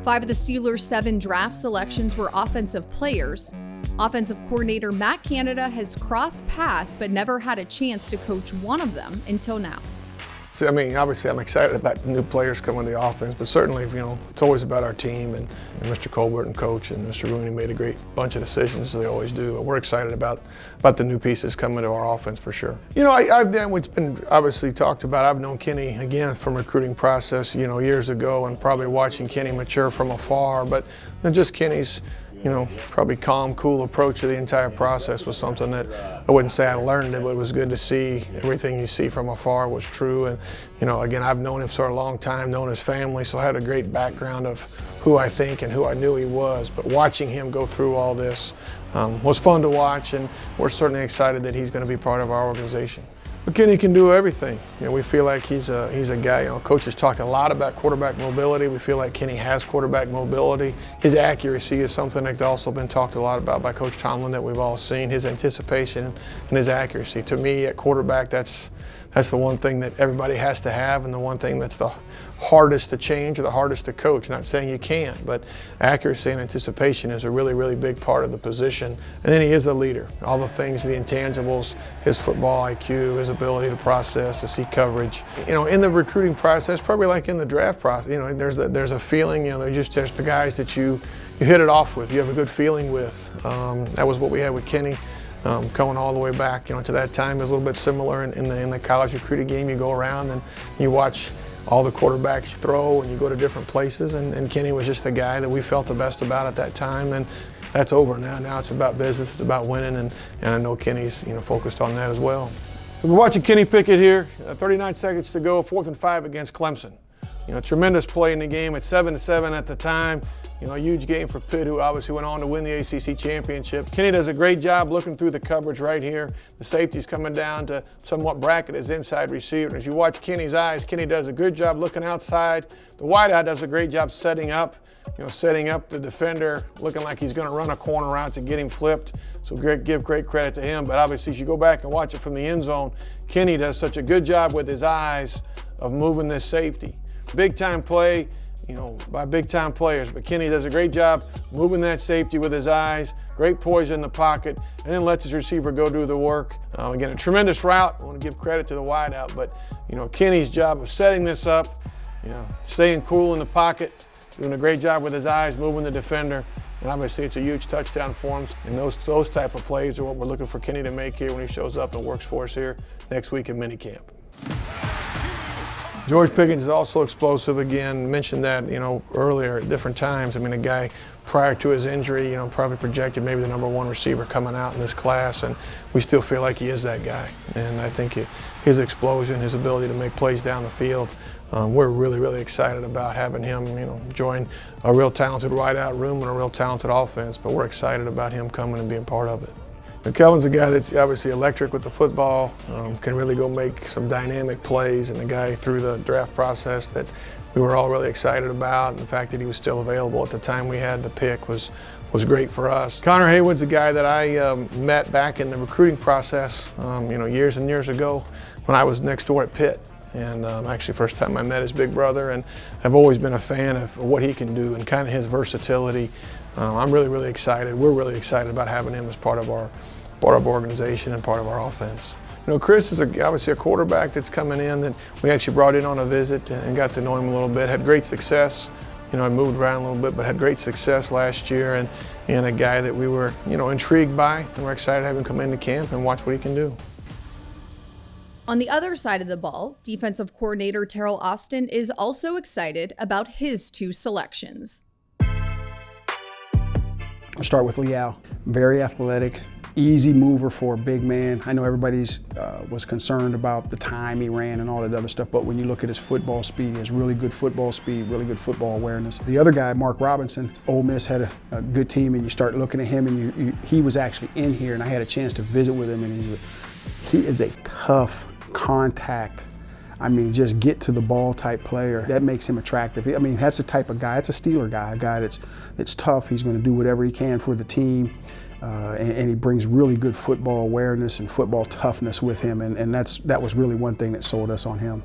5 of the Steelers' 7 draft selections were offensive players. Offensive coordinator Matt Canada has crossed paths but never had a chance to coach one of them until now. So, obviously I'm excited about the new players coming to the offense, but certainly, it's always about our team and Mr. Colbert and Coach and Mr. Rooney made a great bunch of decisions, as they always do. But we're excited about the new pieces coming to our offense for sure. It's been obviously talked about. I've known Kenny, again, from recruiting process, years ago, and probably watching Kenny mature from afar, but just Kenny's probably calm, cool approach to the entire process was something that I wouldn't say I learned it, but it was good to see. Everything you see from afar was true. And, again, I've known him for a long time, known his family, so I had a great background of who I think and who I knew he was. But watching him go through all this was fun to watch, and we're certainly excited that he's going to be part of our organization. But Kenny can do everything. We feel like he's a guy. Coach has talked a lot about quarterback mobility. We feel like Kenny has quarterback mobility. His accuracy is something that's also been talked a lot about by Coach Tomlin that we've all seen. His anticipation and his accuracy. To me, at quarterback, that's the one thing that everybody has to have, and the one thing that's the hardest to change or the hardest to coach. Not saying you can't, but accuracy and anticipation is a really, really big part of the position. And then he is a leader. All the things, the intangibles, his football IQ, his ability to process, to see coverage. In the recruiting process, probably like in the draft process, there's a feeling, there's the guys that you hit it off with, you have a good feeling with. That was what we had with Kenny. Going all the way back, to that time, it was a little bit similar in the college recruiting game. You go around and you watch all the quarterbacks throw, and you go to different places. And Kenny was just the guy that we felt the best about at that time. And that's over now. Now it's about business. It's about winning, and I know Kenny's focused on that as well. So we're watching Kenny Pickett here. 39 seconds to go. 4th and 5 against Clemson. Tremendous play in the game. It's 7-7 at the time. A huge game for Pitt, who obviously went on to win the ACC championship. Kenny does a great job looking through the coverage right here. The safety's coming down to somewhat bracket his inside receiver. And as you watch Kenny's eyes, Kenny does a good job looking outside. The wideout does a great job setting up the defender, looking like he's going to run a corner route to get him flipped. So give great credit to him. But obviously, as you go back and watch it from the end zone, Kenny does such a good job with his eyes of moving this safety. Big time play, by big time players, but Kenny does a great job moving that safety with his eyes, great poise in the pocket, and then lets his receiver go do the work. Again, a tremendous route. I want to give credit to the wideout, but Kenny's job of setting this up, staying cool in the pocket, doing a great job with his eyes, moving the defender, and obviously it's a huge touchdown for him. And those type of plays are what we're looking for Kenny to make here when he shows up and works for us here next week in minicamp. George Piggins is also explosive again. Mentioned that, earlier at different times. A guy prior to his injury, probably projected maybe the #1 receiver coming out in this class, and we still feel like he is that guy. And I think his explosion, his ability to make plays down the field, we're really, really excited about having him, join a real talented wideout room and a real talented offense. But we're excited about him coming and being part of it. Kelvin's a guy that's obviously electric with the football, can really go make some dynamic plays, and a guy through the draft process that we were all really excited about. And the fact that he was still available at the time we had the pick was great for us. Connor Haywood's a guy that I met back in the recruiting process, years and years ago when I was next door at Pitt. And actually, first time I met his big brother, and I've always been a fan of what he can do and kind of his versatility. I'm really, really excited. We're really excited about having him as part of our organization and part of our offense. Chris is obviously a quarterback that's coming in that we actually brought in on a visit and got to know him a little bit. Had great success. I moved around a little bit, but had great success last year, and a guy that we were, intrigued by, and we're excited to have him come into camp and watch what he can do. On the other side of the ball, defensive coordinator Teryl Austin is also excited about his 2 selections. I'll start with Leal. Very athletic, easy mover for a big man. I know everybody's was concerned about the time he ran and all that other stuff, but when you look at his football speed, he has really good football speed, really good football awareness. The other guy, Mark Robinson, Ole Miss had a good team, and you start looking at him, and he was actually in here, and I had a chance to visit with him, and he is a tough contact. Just get to the ball type player. That makes him attractive. That's the type of guy. It's a Steeler guy, a guy that's tough. He's going to do whatever he can for the team, and he brings really good football awareness and football toughness with him. And that was really one thing that sold us on him.